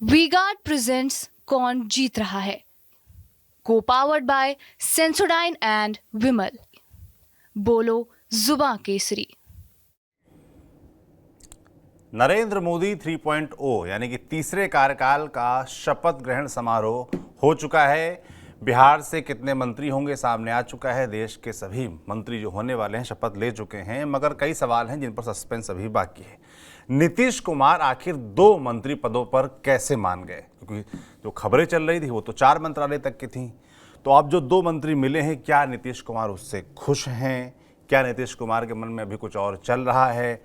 V-Guard presents कौन जीत रहा है, को पावर्ड बाय सेंसोडाइन एंड विमल। बोलो जुबां केसरी। नरेंद्र मोदी 3.0 यानी कि तीसरे कार्यकाल का शपथ ग्रहण समारोह हो चुका है। बिहार से कितने मंत्री होंगे सामने आ चुका है। देश के सभी मंत्री जो होने वाले हैं शपथ ले चुके हैं, मगर कई सवाल हैं जिन पर सस्पेंस अभी बाकी है। नीतीश कुमार आखिर 2 मंत्री पदों पर कैसे मान गए, क्योंकि जो खबरें चल रही थी वो तो 4 मंत्रालय तक की थी। तो अब जो 2 मंत्री मिले हैं, क्या नीतीश कुमार उससे खुश हैं? क्या नीतीश कुमार के मन में अभी कुछ और चल रहा है?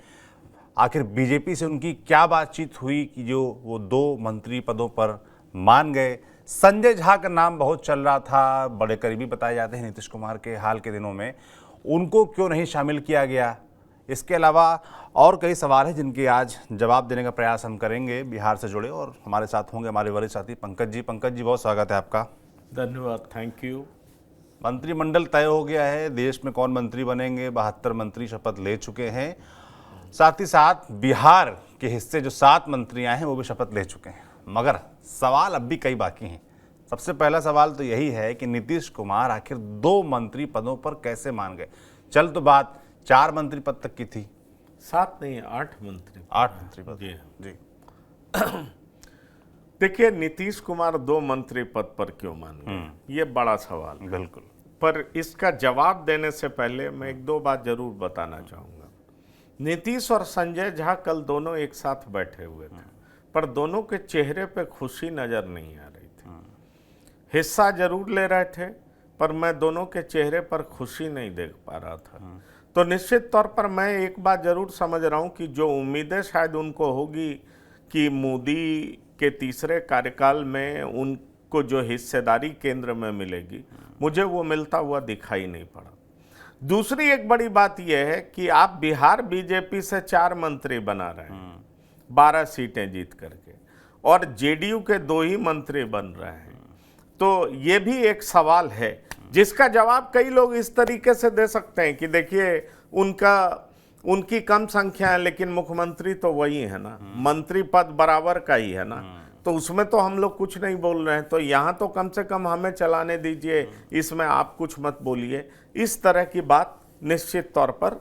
आखिर बीजेपी से उनकी क्या बातचीत हुई कि जो वो 2 मंत्री पदों पर मान गए? संजय झा का नाम बहुत चल रहा था, बड़े करीबी बताए जाते हैं नीतीश कुमार के हाल के दिनों में, उनको क्यों नहीं शामिल किया गया? इसके अलावा और कई सवाल हैं जिनके आज जवाब देने का प्रयास हम करेंगे बिहार से जुड़े, और हमारे साथ होंगे हमारे वरिष्ठ साथी पंकज जी। पंकज जी, बहुत स्वागत है आपका। धन्यवाद, थैंक यू। मंत्रिमंडल तय हो गया है, देश में कौन मंत्री बनेंगे, 72 मंत्री शपथ ले चुके हैं। साथ ही साथ बिहार के हिस्से जो 7 मंत्री आए हैं वो भी शपथ ले चुके हैं, मगर सवाल अब भी कई बाकी हैं। सबसे पहला सवाल तो यही है कि नीतीश कुमार आखिर 2 मंत्री पदों पर कैसे मान गए? चल तो बात 4 मंत्री पद तक की थी, 7 नहीं 8 मंत्री। 8 मंत्री पद। जी देखिए, नीतीश कुमार 2 मंत्री पद पर क्यों मान गए, ये बड़ा सवाल है। बिल्कुल। पर इसका जवाब देने से पहले मैं 1-2 बात जरूर बताना चाहूंगा। नीतीश और संजय झा कल दोनों एक साथ बैठे हुए थे, पर दोनों के चेहरे पे खुशी नजर नहीं आ रही थी। हिस्सा जरूर ले रहे थे, पर मैं दोनों के चेहरे पर खुशी नहीं देख पा रहा था। तो निश्चित तौर पर मैं एक बात जरूर समझ रहा हूं कि जो उम्मीदें शायद उनको होगी कि मोदी के तीसरे कार्यकाल में उनको जो हिस्सेदारी केंद्र में मिलेगी, मुझे वो मिलता हुआ दिखाई नहीं पड़ा। दूसरी एक बड़ी बात यह है कि आप बिहार बीजेपी से 4 मंत्री बना रहे हैं 12 सीटें जीत करके, और जेडीयू के 2 ही मंत्री बन रहे हैं। तो ये भी एक सवाल है जिसका जवाब कई लोग इस तरीके से दे सकते हैं कि देखिए, उनकी कम संख्या है लेकिन मुख्यमंत्री तो वही है ना, मंत्री पद बराबर का ही है ना, तो उसमें तो हम लोग कुछ नहीं बोल रहे हैं, तो यहाँ तो कम से कम हमें चलाने दीजिए, इसमें आप कुछ मत बोलिए। इस तरह की बात निश्चित तौर पर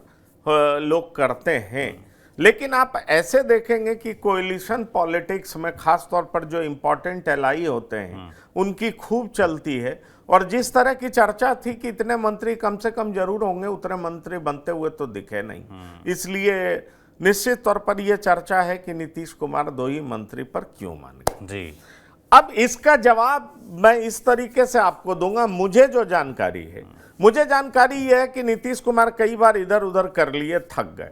लोग करते हैं। लेकिन आप ऐसे देखेंगे कि कोएलिशन पॉलिटिक्स में खास तौर पर जो इम्पोर्टेंट एलाई होते हैं उनकी खूब चलती है, और जिस तरह की चर्चा थी कि इतने मंत्री कम से कम जरूर होंगे, उतने मंत्री बनते हुए तो दिखे नहीं। इसलिए निश्चित तौर पर यह चर्चा है कि नीतीश कुमार 2 ही मंत्री पर क्यों मान गए। जी, अब इसका जवाब मैं इस तरीके से आपको दूंगा। मुझे जो जानकारी है, मुझे जानकारी यह है कि नीतीश कुमार कई बार इधर उधर कर लिए, थक गए,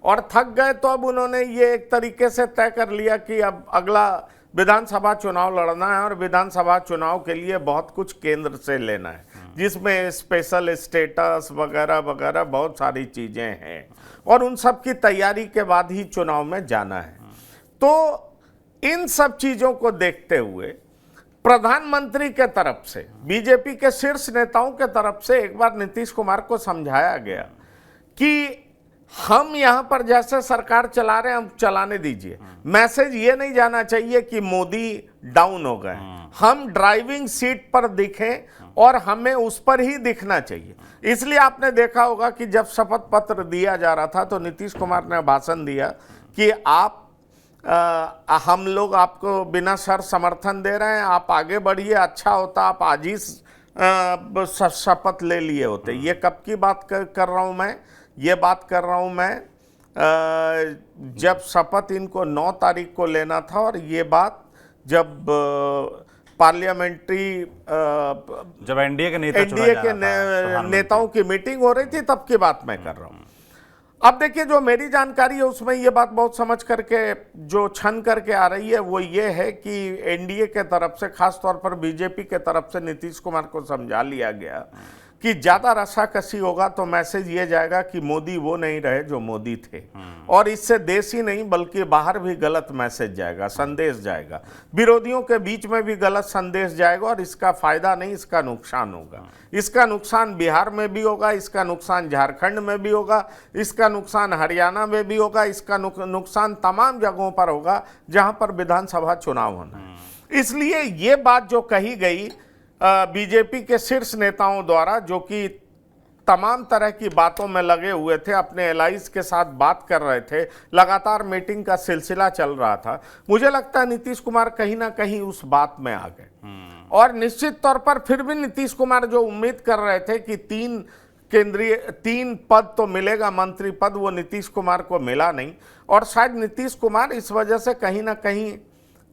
और थक गए तो अब उन्होंने ये एक तरीके से तय कर लिया कि अब अगला विधानसभा चुनाव लड़ना है, और विधानसभा चुनाव के लिए बहुत कुछ केंद्र से लेना है, जिसमें स्पेशल स्टेटस वगैरह वगैरह बहुत सारी चीजें हैं, और उन सब की तैयारी के बाद ही चुनाव में जाना है। तो इन सब चीजों को देखते हुए प्रधानमंत्री के तरफ से, बीजेपी के शीर्ष नेताओं के तरफ से एक बार नीतीश कुमार को समझाया गया कि हम यहां पर जैसे सरकार चला रहे हैं, हम चलाने दीजिए। मैसेज ये नहीं जाना चाहिए कि मोदी डाउन हो गए, हम ड्राइविंग सीट पर दिखें और हमें उस पर ही दिखना चाहिए। इसलिए आपने देखा होगा कि जब शपथ पत्र दिया जा रहा था तो नीतीश कुमार ने भाषण दिया कि हम लोग आपको बिना शर्त समर्थन दे रहे हैं, आप आगे बढ़िए, अच्छा होता आप आज ही शपथ ले लिए होते। ये कब की बात कर रहा हूं मैं? ये बात कर रहा हूं मैं जब शपथ इनको 9 तारीख को लेना था, और ये बात जब पार्लियामेंट्री जब एनडीए के नेताओं की मीटिंग हो रही थी, तब की बात मैं कर रहा हूं। अब देखिए, जो मेरी जानकारी है उसमें ये बात बहुत समझ करके जो छन करके आ रही है वो ये है कि एनडीए के तरफ से, खास तौर पर बीजेपी के तरफ से नीतीश कुमार को समझा लिया गया कि ज्यादा रस्साकसी होगा तो मैसेज ये जाएगा कि मोदी वो नहीं रहे जो मोदी थे, और इससे देश ही नहीं बल्कि बाहर भी गलत मैसेज जाएगा, संदेश जाएगा, विरोधियों के बीच में भी गलत संदेश जाएगा, और इसका फायदा नहीं, इसका नुकसान होगा। इसका नुकसान बिहार में भी होगा, इसका नुकसान झारखंड में भी होगा, इसका नुकसान हरियाणा में भी होगा, इसका नुकसान तमाम जगहों पर होगा जहां पर विधानसभा चुनाव होना है। इसलिए ये बात जो कही गई बीजेपी के शीर्ष नेताओं द्वारा, जो कि तमाम तरह की बातों में लगे हुए थे, अपने एलाइज के साथ बात कर रहे थे, लगातार मीटिंग का सिलसिला चल रहा था, मुझे लगता है नीतीश कुमार कहीं ना कहीं उस बात में आ गए। और निश्चित तौर पर फिर भी नीतीश कुमार जो उम्मीद कर रहे थे कि तीन पद तो मिलेगा, मंत्री पद, वो नीतीश कुमार को मिला नहीं, और शायद नीतीश कुमार इस वजह से कहीं ना कहीं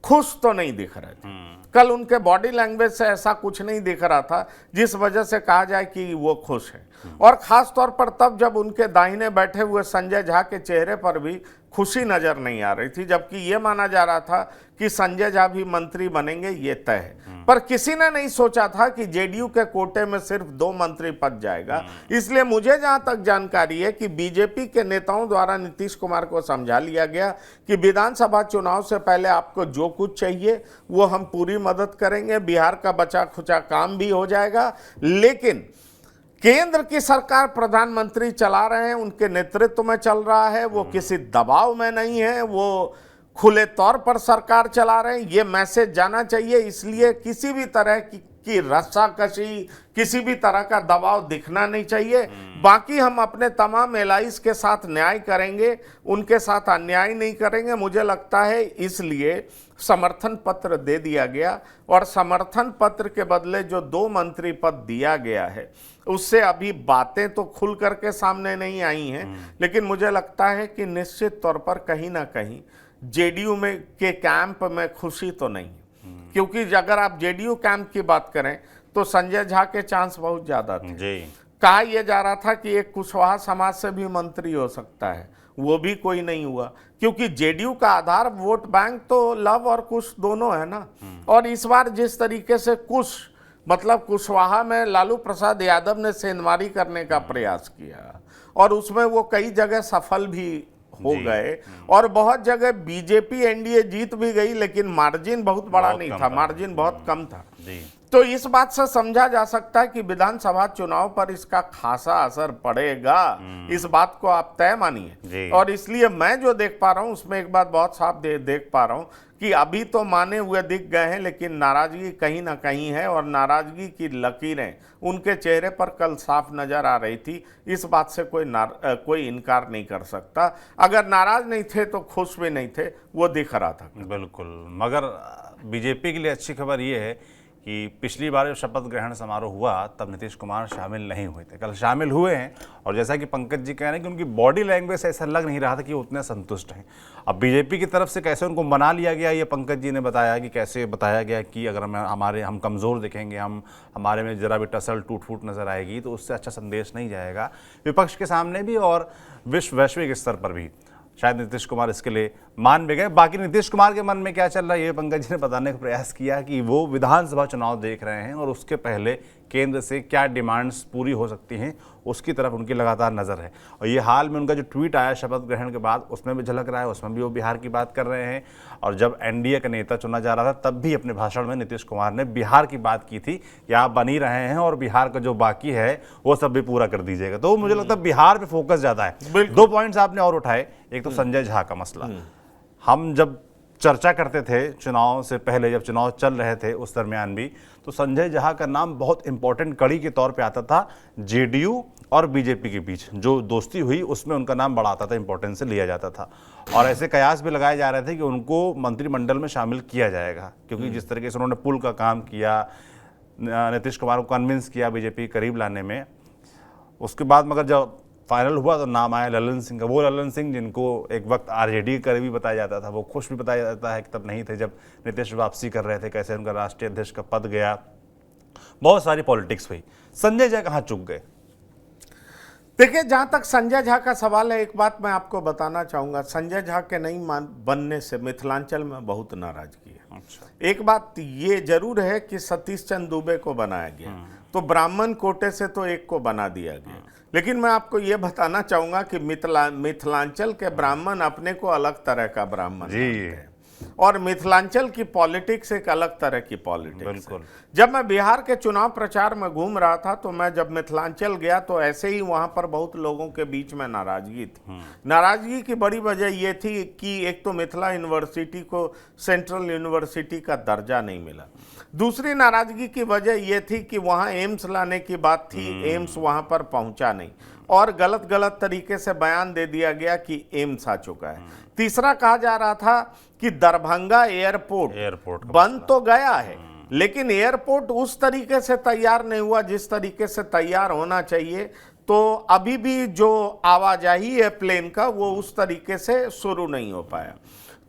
खुश तो नहीं दिख रहे थे। कल उनके बॉडी लैंग्वेज से ऐसा कुछ नहीं दिख रहा था जिस वजह से कहा जाए कि वो खुश है। और खास तौर पर तब जब उनके दाहिने बैठे हुए संजय झा के चेहरे पर भी खुशी नजर नहीं आ रही थी, जबकि ये माना जा रहा था कि संजय झा भी मंत्री बनेंगे, ये तय है। पर किसी ने नहीं सोचा था कि जेडीयू के कोटे में सिर्फ 2 मंत्री पद जाएगा। इसलिए मुझे जहां तक जानकारी है कि बीजेपी के नेताओं द्वारा नीतीश कुमार को समझा लिया गया कि विधानसभा चुनाव से पहले आपको जो कुछ चाहिए वो हम पूरी मदद करेंगे, बिहार का बचा खुचा काम भी हो जाएगा, लेकिन केंद्र की सरकार प्रधानमंत्री चला रहे हैं, उनके नेतृत्व में चल रहा है, वो किसी दबाव में नहीं है, वो खुले तौर पर सरकार चला रहे हैं, ये मैसेज जाना चाहिए। इसलिए किसी भी तरह की रस्साकशी, किसी भी तरह का दबाव दिखना नहीं चाहिए। बाकी हम अपने तमाम एलाइज के साथ न्याय करेंगे, उनके साथ अन्याय नहीं करेंगे। मुझे लगता है इसलिए समर्थन पत्र दे दिया गया, और समर्थन पत्र के बदले जो 2 मंत्री पद दिया गया है उससे अभी बातें तो खुल करके सामने नहीं आई हैं, लेकिन मुझे लगता है कि निश्चित तौर पर कहीं ना कहीं जेडीयू में के कैंप में खुशी तो नहीं है। क्योंकि अगर आप जेडीयू कैंप की बात करें तो संजय झा के चांस बहुत ज्यादा थे जी। कहा यह जा रहा था कि एक कुशवाहा समाज से भी मंत्री हो सकता है, वो भी कोई नहीं हुआ, क्योंकि जेडीयू का आधार वोट बैंक तो लव और कुश दोनों है ना। और इस बार जिस तरीके से मतलब कुशवाहा में लालू प्रसाद यादव ने सेंधमारी करने का प्रयास किया, और उसमें वो कई जगह सफल भी हो गए, और बहुत जगह बीजेपी एनडीए जीत भी गई, लेकिन मार्जिन बहुत बड़ा नहीं था, मार्जिन बहुत कम था। तो इस बात से समझा जा सकता है कि विधानसभा चुनाव पर इसका खासा असर पड़ेगा, इस बात को आप तय मानिए। और इसलिए मैं जो देख पा रहा हूं उसमें एक बात बहुत साफ देख पा रहा हूं कि अभी तो माने हुए दिख गए हैं, लेकिन नाराजगी कहीं ना कहीं है, और नाराजगी की लकीरें उनके चेहरे पर कल साफ नजर आ रही थी। इस बात से कोई इनकार नहीं कर सकता। अगर नाराज नहीं थे तो खुश भी नहीं थे, वो दिख रहा था। बिल्कुल, मगर बीजेपी के लिए अच्छी खबर ये है कि पिछली बार जब शपथ ग्रहण समारोह हुआ तब नीतीश कुमार शामिल नहीं हुए थे, कल शामिल हुए हैं, और जैसा कि पंकज जी कह रहे हैं कि उनकी बॉडी लैंग्वेज से ऐसा लग नहीं रहा था कि वो उतने संतुष्ट हैं। अब बीजेपी की तरफ से कैसे उनको मना लिया गया, ये पंकज जी ने बताया कि कैसे बताया गया कि अगर हम कमज़ोर दिखेंगे, हमारे में जरा भी टसल टूट फूट नजर आएगी तो उससे अच्छा संदेश नहीं जाएगा विपक्ष के सामने भी और वैश्विक स्तर पर भी। शायद नीतीश कुमार इसके लिए मान भी गए। बाकी नीतीश कुमार के मन में क्या चल रहा है ये पंकज जी ने बताने का प्रयास किया कि वो विधानसभा चुनाव देख रहे हैं और उसके पहले केंद्र से क्या डिमांड्स पूरी हो सकती हैं उसकी तरफ उनकी लगातार नज़र है। और ये हाल में उनका जो ट्वीट आया शपथ ग्रहण के बाद उसमें भी झलक रहा है, उसमें भी वो बिहार की बात कर रहे हैं। और जब एनडीए का नेता चुना जा रहा था तब भी अपने भाषण में नीतीश कुमार ने बिहार की बात की थी कि आप बन ही रहे हैं और बिहार का जो बाकी है वो सब भी पूरा कर दीजिएगा। तो मुझे लगता है बिहार पे फोकस ज़्यादा है। 2 पॉइंट्स आपने और उठाए, एक तो संजय झा का मसला। हम जब चर्चा करते थे चुनाव से पहले, जब चुनाव चल रहे थे उस दरमियान भी, तो संजय झा का नाम बहुत इंपॉर्टेंट कड़ी के तौर पे आता था। जेडीयू और बीजेपी के बीच जो दोस्ती हुई उसमें उनका नाम बड़ा आता था, इंपॉर्टेंस से लिया जाता था। और ऐसे कयास भी लगाए जा रहे थे कि उनको मंत्रिमंडल में शामिल किया जाएगा, क्योंकि जिस तरीके से उन्होंने पुल का काम किया, नीतीश कुमार को कन्विंस किया बीजेपी करीब लाने में। उसके बाद मगर जब फाइनल हुआ तो नाम आया ललन सिंह का। वो ललन सिंह जिनको एक वक्त आरजेडी का भी बताया जाता था, वो खुश भी बताया जाता है कि तब नहीं थे जब नीतीश वापसी कर रहे थे, कैसे उनका राष्ट्रीय अध्यक्ष का पद गया, बहुत सारी पॉलिटिक्स हुई। संजय झा कहाँ चुक गए? देखिए, जहां तक संजय झा का सवाल है, एक बात मैं आपको बताना चाहूंगा, संजय झा के नहीं बनने से मिथिलांचल में बहुत नाराजगी है। अच्छा। एक बात ये जरूर है कि सतीश चंद्र दुबे को बनाया गया, तो ब्राह्मण कोटे से तो एक को बना दिया गया। लेकिन मैं आपको ये बताना चाहूंगा कि मिथिलांचल के ब्राह्मण अपने को अलग तरह का ब्राह्मण मानते हैं, और मिथिलांचल की पॉलिटिक्स एक अलग तरह की पॉलिटिक्स है। बिल्कुल। जब मैं बिहार के चुनाव प्रचार में घूम रहा था तो मैं जब मिथिलांचल गया तो ऐसे ही वहां पर बहुत लोगों के बीच में नाराजगी थी। नाराजगी की बड़ी वजह यह थी कि एक तो मिथिला यूनिवर्सिटी को सेंट्रल यूनिवर्सिटी का दर्जा नहीं मिला, दूसरी नाराजगी की वजह यह थी कि वहां एम्स लाने की बात थी, एम्स वहां पर पहुंचा नहीं, और गलत तरीके से बयान दे दिया गया कि एम्स आ चुका है। तीसरा कहा जा रहा था कि दरभंगा एयरपोर्ट बन तो गया है, लेकिन एयरपोर्ट उस तरीके से तैयार नहीं हुआ जिस तरीके से तैयार होना चाहिए, तो अभी भी जो आवाजाही है प्लेन का वो उस तरीके से शुरू नहीं हो पाया।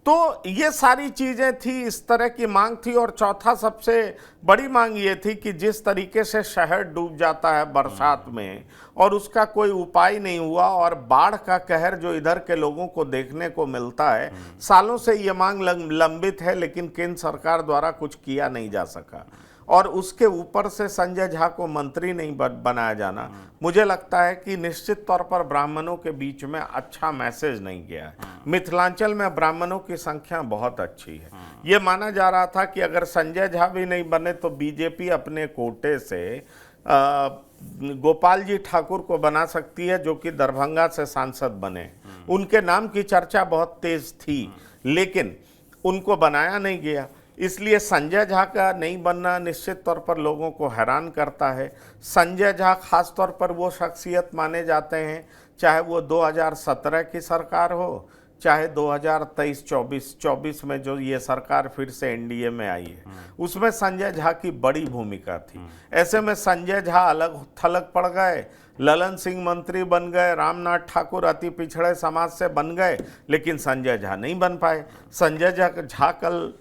तो ये सारी चीजें थी, इस तरह की मांग थी। और चौथा सबसे बड़ी मांग ये थी कि जिस तरीके से शहर डूब जाता है बरसात में और उसका कोई उपाय नहीं हुआ, और बाढ़ का कहर जो इधर के लोगों को देखने को मिलता है, सालों से ये मांग लंबित है, लेकिन केंद्र सरकार द्वारा कुछ किया नहीं जा सका। और उसके ऊपर से संजय झा को मंत्री नहीं बनाया जाना, मुझे लगता है कि निश्चित तौर पर ब्राह्मणों के बीच में अच्छा मैसेज नहीं गया है। मिथिलांचल में ब्राह्मणों की संख्या बहुत अच्छी है। ये माना जा रहा था कि अगर संजय झा भी नहीं बने तो बीजेपी अपने कोटे से गोपाल जी ठाकुर को बना सकती है, जो कि दरभंगा से सांसद बने। उनके नाम की चर्चा बहुत तेज थी, लेकिन उनको बनाया नहीं गया। इसलिए संजय झा का नहीं बनना निश्चित तौर पर लोगों को हैरान करता है। संजय झा खास तौर पर वो शख्सियत माने जाते हैं, चाहे वो 2017 की सरकार हो, चाहे 2023-24 में जो ये सरकार फिर से एनडीए में आई है, उसमें संजय झा की बड़ी भूमिका थी। ऐसे में संजय झा अलग थलग पड़ गए, ललन सिंह मंत्री बन गए, रामनाथ ठाकुर अति पिछड़े समाज से बन गए, लेकिन संजय झा नहीं बन पाए। संजय झा कल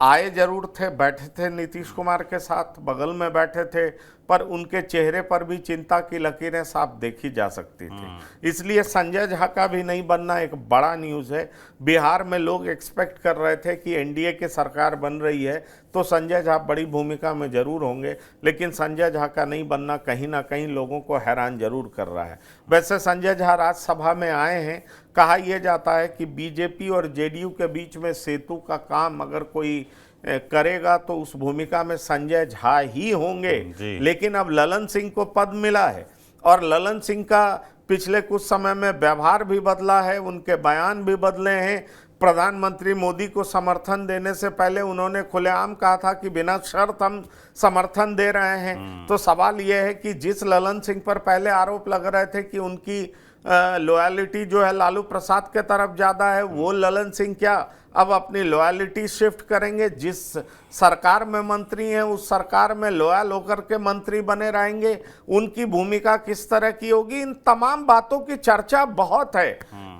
आए जरूर थे, बैठे थे नीतीश कुमार के साथ, बगल में बैठे थे, पर उनके चेहरे पर भी चिंता की लकीरें साफ देखी जा सकती थी। इसलिए संजय झा का भी नहीं बनना एक बड़ा न्यूज़ है। बिहार में लोग एक्सपेक्ट कर रहे थे कि एनडीए की सरकार बन रही है तो संजय झा बड़ी भूमिका में जरूर होंगे, लेकिन संजय झा का नहीं बनना कहीं ना कहीं लोगों को हैरान जरूर कर रहा है। वैसे संजय झा राज्यसभा में आए हैं, कहा यह जाता है कि बीजेपी और जेडीयू के बीच में सेतु का काम अगर कोई करेगा तो उस भूमिका में संजय झा ही होंगे। लेकिन अब ललन सिंह को पद मिला है, और ललन सिंह का पिछले कुछ समय में व्यवहार भी बदला है, उनके बयान भी बदले हैं। प्रधानमंत्री मोदी को समर्थन देने से पहले उन्होंने खुलेआम कहा था कि बिना शर्त हम समर्थन दे रहे हैं। तो सवाल यह है कि जिस ललन सिंह पर पहले आरोप लग रहे थे कि उनकी लॉयल्टी जो है लालू प्रसाद के तरफ ज़्यादा है, वो ललन सिंह क्या अब अपनी लॉयल्टी शिफ्ट करेंगे? जिस सरकार में मंत्री हैं उस सरकार में लॉयल होकर के मंत्री बने रहेंगे? उनकी भूमिका किस तरह की होगी? इन तमाम बातों की चर्चा बहुत है,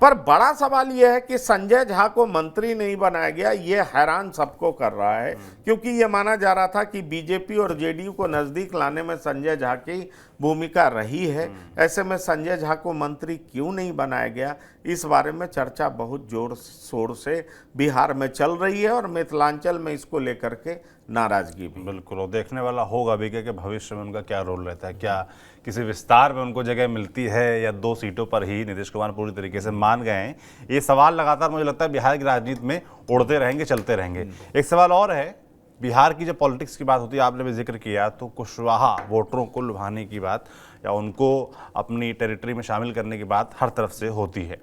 पर बड़ा सवाल यह है कि संजय झा को मंत्री नहीं बनाया गया। ये हैरान सबको कर रहा है, क्योंकि ये माना जा रहा था कि बीजेपी और जेडीयू को नजदीक लाने में संजय झा की भूमिका रही है। ऐसे में संजय झा को मंत्री क्यों नहीं बनाया गया, इस बारे में चर्चा बहुत जोर शोर से बिहार में चल रही है, और मिथिलांचल में इसको लेकर के नाराजगी भी। बिल्कुल, और देखने वाला होगा भी कि भविष्य में उनका क्या रोल रहता है, क्या किसी विस्तार में उनको जगह मिलती है, या 2 सीटों पर ही नीतीश कुमार पूरी तरीके से मान गए हैं। ये सवाल लगातार मुझे लगता है बिहार की राजनीति में उड़ते रहेंगे, चलते रहेंगे। एक सवाल और है, बिहार की जब पॉलिटिक्स की बात होती है, आपने भी जिक्र किया, तो कुशवाहा वोटरों को लुभाने की बात या उनको अपनी टेरिटरी में शामिल करने की बात हर तरफ से होती है।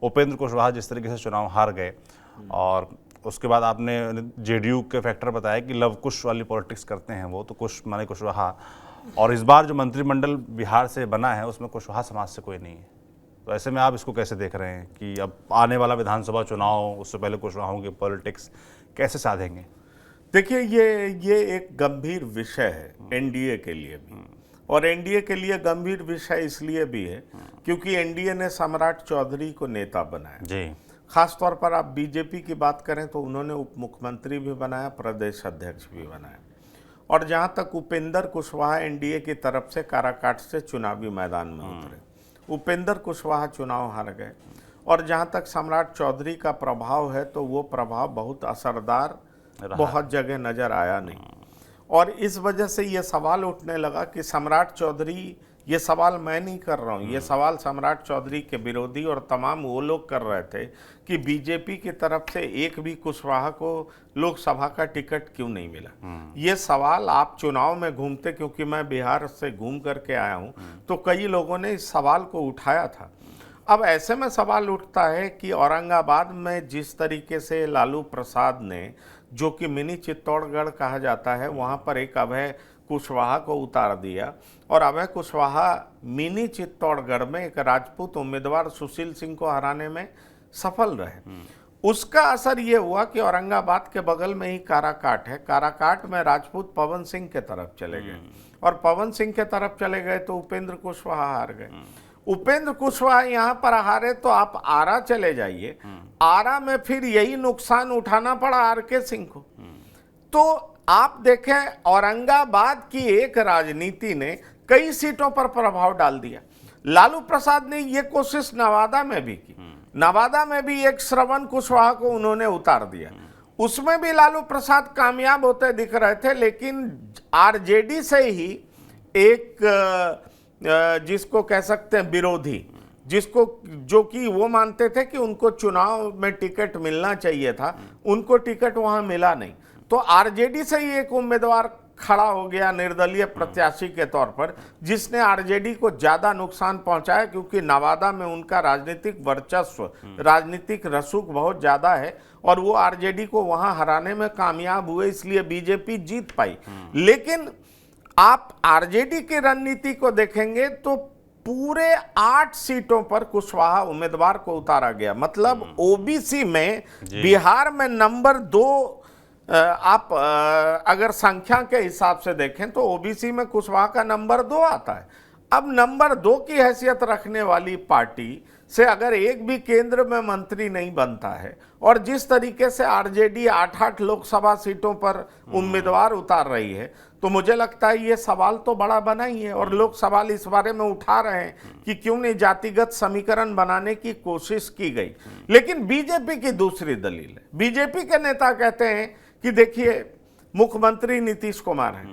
उपेंद्र कुशवाहा जिस तरीके से चुनाव हार गए, और उसके बाद आपने जेडीयू के फैक्टर बताया कि लव कुश वाली पॉलिटिक्स करते हैं वो, तो कुश माने कुशवाहा, और इस बार जो मंत्रिमंडल बिहार से बना है उसमें कुशवाहा समाज से कोई नहीं है। तो ऐसे में आप इसको कैसे देख रहे हैं कि अब आने वाला विधानसभा चुनाव, उससे पहले कुशवाहों की पॉलिटिक्स कैसे साधेंगे? देखिए, ये एक गंभीर विषय है एनडीए के लिए भी, और एनडीए के लिए गंभीर विषय इसलिए भी है क्योंकि एनडीए ने सम्राट चौधरी को नेता बनाया जी। खास तौर पर आप बीजेपी की बात करें तो उन्होंने उप मुख्यमंत्री भी बनाया, प्रदेश अध्यक्ष भी बनाया, और जहां तक उपेंद्र कुशवाहा एनडीए की तरफ से काराकाट से चुनावी मैदान में उतरे, उपेंद्र कुशवाहा चुनाव हार गए। और जहां तक सम्राट चौधरी का प्रभाव है तो वो प्रभाव बहुत असरदार बहुत जगह नजर आया नहीं। और इस वजह से ये सवाल उठने लगा कि सम्राट चौधरी, ये सवाल मैं नहीं कर रहा हूँ, ये सवाल सम्राट चौधरी के विरोधी और तमाम वो लोग कर रहे थे कि बीजेपी की तरफ से एक भी कुशवाहा को लोकसभा का टिकट क्यों नहीं मिला। ये सवाल आप चुनाव में घूमते, क्योंकि मैं बिहार से घूम करके आया हूँ, तो कई लोगों ने इस सवाल को उठाया था। अब ऐसे में सवाल उठता है कि औरंगाबाद में जिस तरीके से लालू प्रसाद ने, जो कि मिनी चित्तौड़गढ़ कहा जाता है, वहाँ पर एक अभय कुशवाहा को उतार दिया और अभय कुशवाहा मिनी चित्तौड़गढ़ में एक राजपूत उम्मीदवार सुशील सिंह को हराने में सफल रहे। उसका असर ये हुआ कि औरंगाबाद के बगल में ही काराकाट है, काराकाट में राजपूत पवन सिंह के तरफ चले गए और पवन सिंह के तरफ चले गए तो उपेंद्र कुशवाहा हार गए। उपेंद्र कुशवाहा यहाँ पर हारे तो आप आरा चले जाइए, आरा में फिर यही नुकसान उठाना पड़ा आरके सिंह को। तो आप देखें, औरंगाबाद की एक राजनीति ने कई सीटों पर प्रभाव डाल दिया। लालू प्रसाद ने ये कोशिश नवादा में भी की, नवादा में भी एक श्रवण कुशवाहा को उन्होंने उतार दिया, उसमें भी लालू प्रसाद कामयाब होते दिख रहे थे। लेकिन आरजेडी से ही एक जिसको कह सकते हैं विरोधी, जिसको, जो कि वो मानते थे कि उनको चुनाव में टिकट मिलना चाहिए था, उनको टिकट वहां मिला नहीं, तो आरजेडी से ही एक उम्मीदवार खड़ा हो गया निर्दलीय प्रत्याशी के तौर पर, जिसने आरजेडी को ज्यादा नुकसान पहुंचाया, क्योंकि नवादा में उनका राजनीतिक वर्चस्व, राजनीतिक रसूख बहुत ज्यादा है और वो आरजेडी को वहां हराने में कामयाब हुए, इसलिए बीजेपी जीत पाई। लेकिन आप आरजेडी की रणनीति को देखेंगे तो पूरे 8 सीटों पर कुशवाहा उम्मीदवार को उतारा गया। मतलब ओबीसी में बिहार में नंबर 2, आप अगर संख्या के हिसाब से देखें तो ओबीसी में कुशवाहा का नंबर 2 आता है। अब नंबर 2 की हैसियत रखने वाली पार्टी से अगर एक भी केंद्र में मंत्री नहीं बनता है और जिस तरीके से आरजेडी 8-8 लोकसभा सीटों पर उम्मीदवार उतार रही है, तो मुझे लगता है ये सवाल तो बड़ा बना ही है और लोग सवाल इस बारे में उठा रहे हैं कि क्यों नहीं जातिगत समीकरण बनाने की कोशिश की गई। लेकिन बीजेपी की दूसरी दलील है, बीजेपी के नेता कहते हैं कि देखिए, मुख्यमंत्री नीतीश कुमार हैं,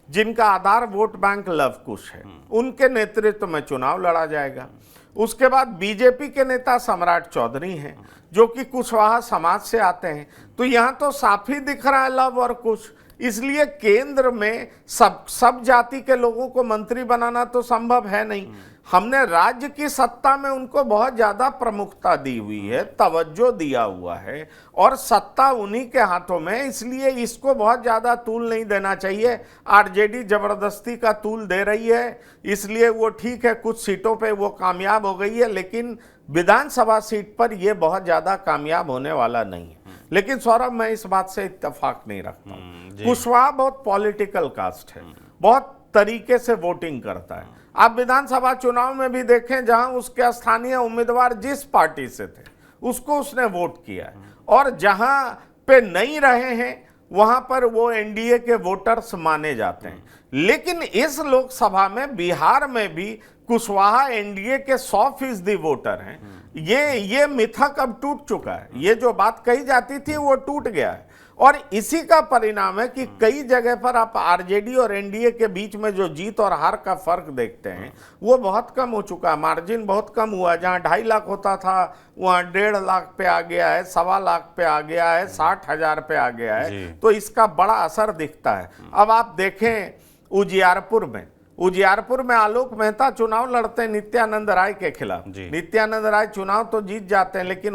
जिनका आधार वोट बैंक लव कुश है, उनके नेतृत्व में चुनाव लड़ा जाएगा। उसके बाद बीजेपी के नेता सम्राट चौधरी हैं, जो कि कुशवाहा समाज से आते हैं। तो यहां तो साफ ही दिख रहा है लव और कुश, इसलिए केंद्र में सब जाति के लोगों को मंत्री बनाना तो संभव है नहीं। हमने राज्य की सत्ता में उनको बहुत ज्यादा प्रमुखता दी हुई है, तवज्जो दिया हुआ है और सत्ता उन्हीं के हाथों में, इसलिए इसको बहुत ज्यादा तूल नहीं देना चाहिए। आरजेडी जबरदस्ती का तूल दे रही है, इसलिए वो ठीक है, कुछ सीटों पे वो कामयाब हो गई है, लेकिन विधानसभा सीट पर ये बहुत ज्यादा कामयाब होने वाला नहीं है। लेकिन सौरभ, मैं इस बात से इत्तेफाक नहीं रखता हूं। कुशवाहा बहुत पॉलिटिकल कास्ट है, बहुत तरीके से वोटिंग करता है। आप विधानसभा चुनाव में भी देखें, जहां उसके स्थानीय उम्मीदवार जिस पार्टी से थे उसको उसने वोट किया है, और जहां पे नहीं रहे हैं वहां पर वो एनडीए के वोटर्स माने जाते हैं। लेकिन इस लोकसभा में, बिहार में भी कुशवाहा एनडीए के 100% वोटर हैं। ये मिथक अब टूट चुका है, ये जो बात कही जाती थी वो टूट गया है, और इसी का परिणाम है कि कई जगह पर आप आरजेडी और एनडीए के बीच में जो जीत और हार का फर्क देखते हैं वो बहुत कम हो चुका है, मार्जिन बहुत कम हुआ है। जहां 2.5 लाख होता था वहां 1.5 लाख पे आ गया है, 1.25 लाख पे आ गया है, 60,000 पे आ गया है, तो इसका बड़ा असर दिखता है। अब आप देखें उजियारपुर में आलोक मेहता चुनाव लड़ते हैं नित्यानंद राय के खिलाफ। नित्यानंद राय चुनाव तो जीत जाते हैं, लेकिन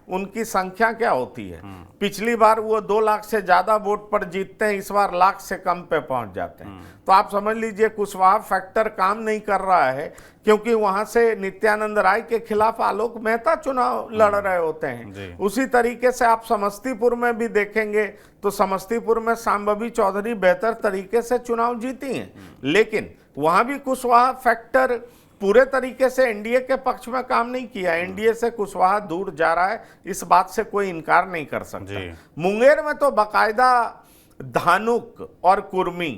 उनकी संख्या क्या होती है? पिछली बार वो 2 लाख से ज्यादा वोट पर जीतते हैं, इस बार लाख से कम पे पहुंच जाते हैं। तो आप समझ लीजिए कुशवाहा फैक्टर काम नहीं कर रहा है, क्योंकि वहां से नित्यानंद राय के खिलाफ आलोक मेहता चुनाव लड़ रहे होते हैं। उसी तरीके से आप समस्तीपुर में भी देखेंगे तो समस्तीपुर में शांभवी चौधरी बेहतर तरीके से चुनाव जीती हैं, लेकिन वहां भी कुशवाहा फैक्टर पूरे तरीके से एनडीए के पक्ष में काम नहीं किया। एनडीए से कुशवाहा दूर जा रहा है, इस बात से कोई इनकार नहीं कर सकता। मुंगेर में तो बाकायदा धानुक और कुर्मी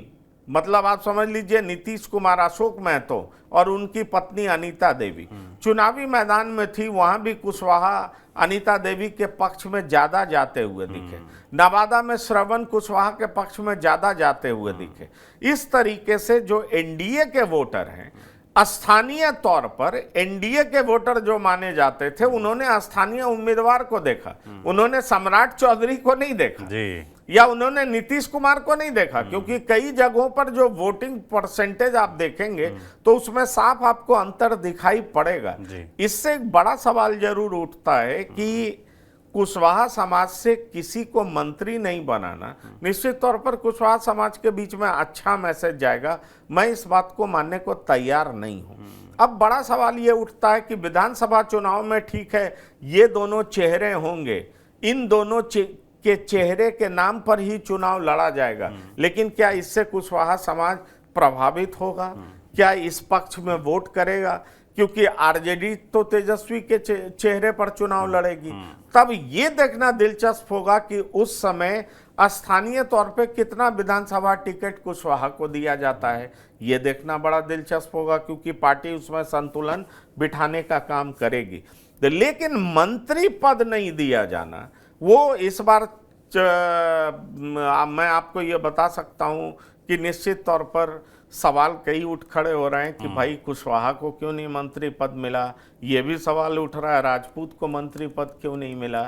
मतलब आप समझ लीजिए नीतीश कुमार, अशोक महतो और उनकी पत्नी अनीता देवी चुनावी मैदान में थी, वहां भी कुशवाहा अनीता देवी के पक्ष में ज्यादा जाते हुए दिखे। नवादा में श्रवण कुशवाहा के पक्ष में ज्यादा जाते हुए दिखे। इस तरीके से जो एनडीए के वोटर हैं, स्थानीय तौर पर एनडीए के वोटर जो माने जाते थे, उन्होंने स्थानीय उम्मीदवार को देखा, उन्होंने सम्राट चौधरी को नहीं देखा जी, या उन्होंने नीतीश कुमार को नहीं देखा, क्योंकि कई जगहों पर जो वोटिंग परसेंटेज आप देखेंगे तो उसमें साफ आपको अंतर दिखाई पड़ेगा। इससे एक बड़ा सवाल जरूर उठता है कि कुशवाहा समाज से किसी को मंत्री नहीं बनाना, निश्चित तौर पर कुशवाहा समाज के बीच में अच्छा मैसेज जाएगा, मैं इस बात को मानने को तैयार नहीं हूं। अब बड़ा सवाल ये उठता है कि विधानसभा चुनाव में ठीक है ये दोनों चेहरे होंगे, इन दोनों के चेहरे के नाम पर ही चुनाव लड़ा जाएगा, लेकिन क्या इससे कुशवाहा समाज प्रभावित होगा? क्या इस पक्ष में वोट करेगा? क्योंकि आरजेडी तो तेजस्वी के चेहरे पर चुनाव लड़ेगी। तब ये देखना दिलचस्प होगा कि उस समय स्थानीय तौर पे कितना विधानसभा टिकट कुशवाहा को दिया जाता है, ये देखना बड़ा दिलचस्प होगा, क्योंकि पार्टी उसमें संतुलन बिठाने का काम करेगी। लेकिन मंत्री पद नहीं दिया जाना, वो इस बार मैं आपको ये बता सकता हूं कि निश्चित तौर पर सवाल कई उठ खड़े हो रहे हैं कि भाई कुशवाहा को क्यों नहीं मंत्री पद मिला। ये भी सवाल उठ रहा है राजपूत को मंत्री पद क्यों नहीं मिला।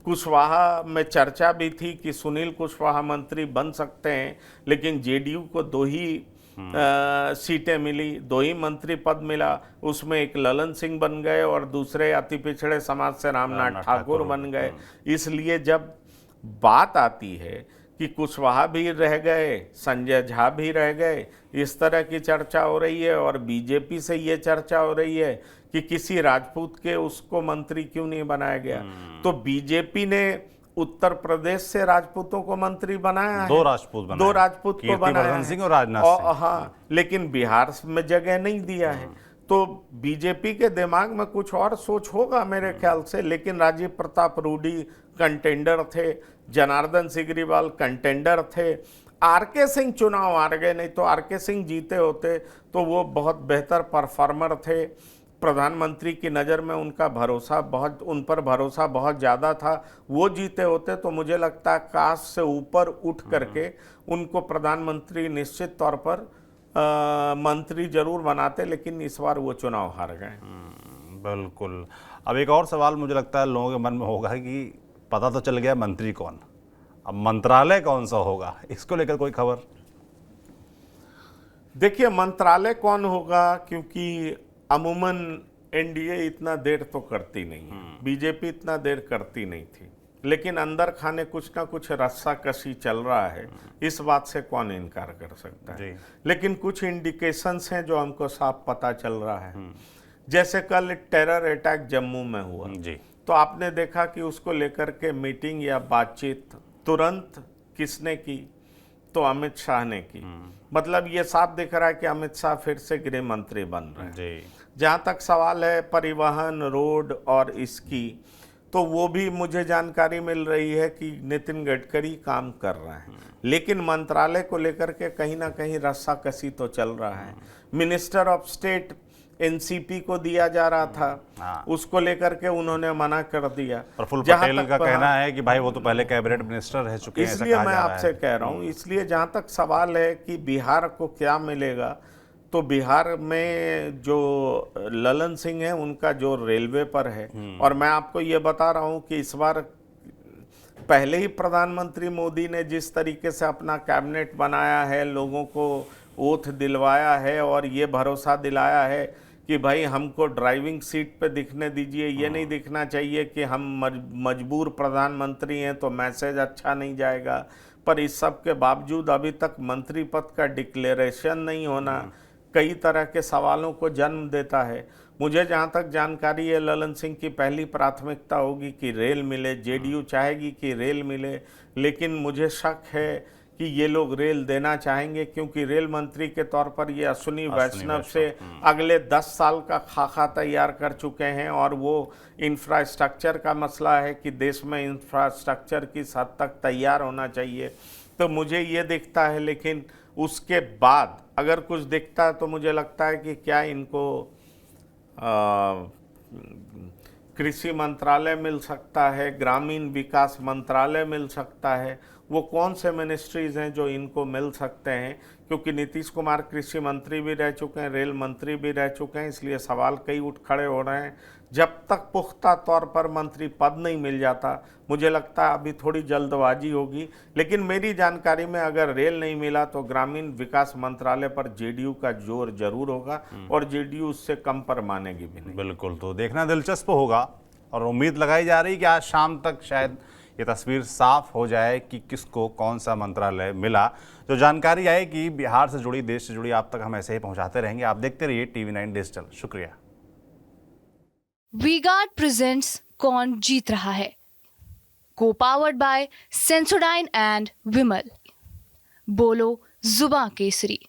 कुशवाहा में चर्चा भी थी कि सुनील कुशवाहा मंत्री बन सकते हैं, लेकिन जेडीयू को 2 ही सीटें मिली, 2 ही मंत्री पद मिला। उसमें एक ललन सिंह बन गए और दूसरे अति पिछड़े समाज से रामनाथ ठाकुर बन गए। इसलिए जब बात आती है कि कुशवाहा भी रह गए, संजय झा भी रह गए, इस तरह की चर्चा हो रही है, और बीजेपी से ये चर्चा हो रही है कि किसी राजपूत के उसको मंत्री क्यों नहीं बनाया गया। तो बीजेपी ने उत्तर प्रदेश से राजपूतों को मंत्री बनाया है, 2 राजपूत बनाए, 2 राजपूत को बनाया है, सिंह और राजनाथ सिंह। हाँ, लेकिन बिहार में जगह नहीं दिया है। तो बीजेपी के दिमाग में कुछ और सोच होगा मेरे ख्याल से। लेकिन राजीव प्रताप रूडी कंटेंडर थे, जनार्दन सिग्रीवाल कंटेंडर थे, आरके सिंह चुनाव हार गए, नहीं तो आरके सिंह जीते होते तो वो बहुत बेहतर परफॉर्मर थे। प्रधानमंत्री की नज़र में उनका भरोसा बहुत, उन पर भरोसा बहुत ज़्यादा था, वो जीते होते तो मुझे लगता है कास्ट से ऊपर उठ करके उनको प्रधानमंत्री निश्चित तौर पर मंत्री जरूर बनाते, लेकिन इस बार वो चुनाव हार गए। बिल्कुल। अब एक और सवाल मुझे लगता है लोगों के मन में होगा कि पता तो चल गया मंत्री कौन, अब मंत्रालय कौन सा होगा, इसको लेकर कोई खबर? देखिए, मंत्रालय कौन होगा, क्योंकि अमूमन एनडीए इतना देर तो करती नहीं, बीजेपी इतना देर करती नहीं थी, लेकिन अंदर खाने कुछ ना कुछ रस्साकशी चल रहा है, इस बात से कौन इनकार कर सकता है। लेकिन कुछ इंडिकेशंस हैं जो हमको साफ पता चल रहा है। जैसे कल टेरर अटैक जम्मू में हुआ जी, तो आपने देखा कि उसको लेकर के मीटिंग या बातचीत तुरंत किसने की, तो अमित शाह ने की। मतलब ये साफ दिख रहा है कि अमित शाह फिर से गृह मंत्री बन रहे हैं जी। जहाँ तक सवाल है परिवहन, रोड और इसकी, तो वो भी मुझे जानकारी मिल रही है कि नितिन गडकरी काम कर रहे हैं, लेकिन मंत्रालय को लेकर के कहीं ना कहीं रस्साकशी तो चल रहा है। मिनिस्टर ऑफ स्टेट एनसीपी को दिया जा रहा था, उसको लेकर के उन्होंने मना कर दिया। प्रफुल्ल पटेल का कहना है कि भाई वो तो पहले कैबिनेट मिनिस्टर रह चुके हैं, इसलिए मैं आपसे कह रहा हूँ। इसलिए जहाँ तक सवाल है कि बिहार को क्या मिलेगा, तो बिहार में जो ललन सिंह है उनका जो रेलवे पर है, और मैं आपको ये बता रहा हूँ कि इस बार पहले ही प्रधानमंत्री मोदी ने जिस तरीके से अपना कैबिनेट बनाया है, लोगों को ओथ दिलवाया है और ये भरोसा दिलाया है कि भाई हमको ड्राइविंग सीट पे दिखने दीजिए, ये नहीं दिखना चाहिए कि हम मजबूर प्रधानमंत्री हैं तो मैसेज अच्छा नहीं जाएगा। पर इस सब के बावजूद अभी तक मंत्री पद का डिक्लेरेशन नहीं होना कई तरह के सवालों को जन्म देता है। मुझे जहाँ तक जानकारी है, ललन सिंह की पहली प्राथमिकता होगी कि रेल मिले, जेडीयू चाहेगी कि रेल मिले, लेकिन मुझे शक है कि ये लोग रेल देना चाहेंगे, क्योंकि रेल मंत्री के तौर पर ये अश्विनी वैष्णव से अगले 10 साल का खाका तैयार कर चुके हैं, और वो इंफ्रास्ट्रक्चर का मसला है कि देश में इंफ्रास्ट्रक्चर किस हद तक तैयार होना चाहिए, तो मुझे ये दिखता है, लेकिन उसके बाद अगर कुछ दिखता है तो मुझे लगता है कि क्या इनको कृषि मंत्रालय मिल सकता है, ग्रामीण विकास मंत्रालय मिल सकता है। वो कौन से मिनिस्ट्रीज हैं जो इनको मिल सकते हैं, क्योंकि नीतीश कुमार कृषि मंत्री भी रह चुके हैं, रेल मंत्री भी रह चुके हैं, इसलिए सवाल कई उठ खड़े हो रहे हैं। जब तक पुख्ता तौर पर मंत्री पद नहीं मिल जाता, मुझे लगता है अभी थोड़ी जल्दबाजी होगी। लेकिन मेरी जानकारी में अगर रेल नहीं मिला तो ग्रामीण विकास मंत्रालय पर जेडीयू का जोर जरूर होगा, और जेडीयू उससे कम पर मानेगी भी नहीं। बिल्कुल, तो देखना दिलचस्प होगा और उम्मीद लगाई जा रही कि आज शाम तक शायद ये तस्वीर साफ हो जाए कि किसको कौन सा मंत्रालय मिला। जो जानकारी आएगी बिहार से जुड़ी, देश से जुड़ी, आप तक हम ऐसे ही पहुंचाते रहेंगे। आप देखते रहिए TV9 डिजिटल। शुक्रिया। वी-गार्ड प्रेजेंट्स कौन जीत रहा है, को पावर्ड बाय सेंसोडाइन एंड विमल। बोलो जुबां केसरी।